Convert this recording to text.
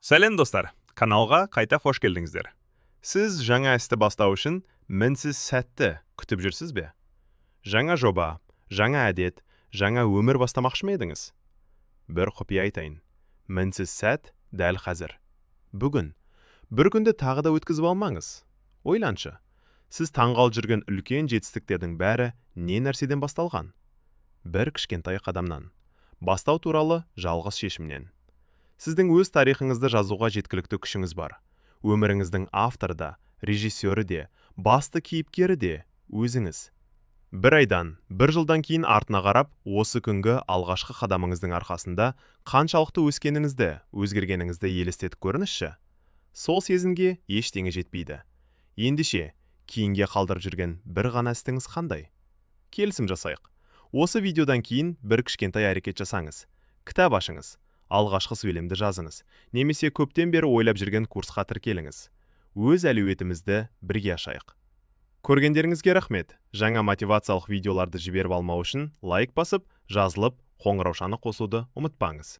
Сәлем достар, каналға қайта қош келдіңіздер. Сіз жаңа істі бастау үшін мінсіз сәтті күтіп жүрсіз бе? Жаңа жоба, жаңа әдет, жаңа өмір бастамақшы ма едіңіз? Бір құпия айтайын. Мінсіз сәт дәл қазір. Бүгін. Бір күнді тағы да өткізіп алмаңыз. Ойланшы. Сіз таңғалып жүрген үлкен жетістіктердің бәрі не нәрседен басталған? Бір кішкентай қадамнан. Бастау туралы жалғыз шешімнен. Сіздің өз тарихыңызды жазуға жеткілікті күшіңіз бар. Өміріңіздің авторы да, режиссері де, басты кейіпкері де өзіңіз. Бір айдан, бір жылдан кейін артына қарап, осы күнгі алғашқы қадамыңыздың арқасында қаншалықты өскеніңізді, өзгергеніңізді елестетіп көріңізші. Сол сезімге ештеңе жетпейді. Ендеше, кейінге қалдырып жүрген бір ғана істіңіз қандай? Келісім жасайық. Осы видеодан кейін бір кішкентай әрекет жасаңыз. Кітап ашыңыз. Алғашқы сөйлемді жазыңыз. Немесе көптен бері ойлап жүрген курсқа тіркеліңіз. Өз әлеуетімізді бірге ашайық. Көргендеріңізге рахмет. Жаңа мотивациялық видеоларды жіберіп алмау үшін лайк басып, жазылып, қоңыраушаны қосуды ұмытпаңыз.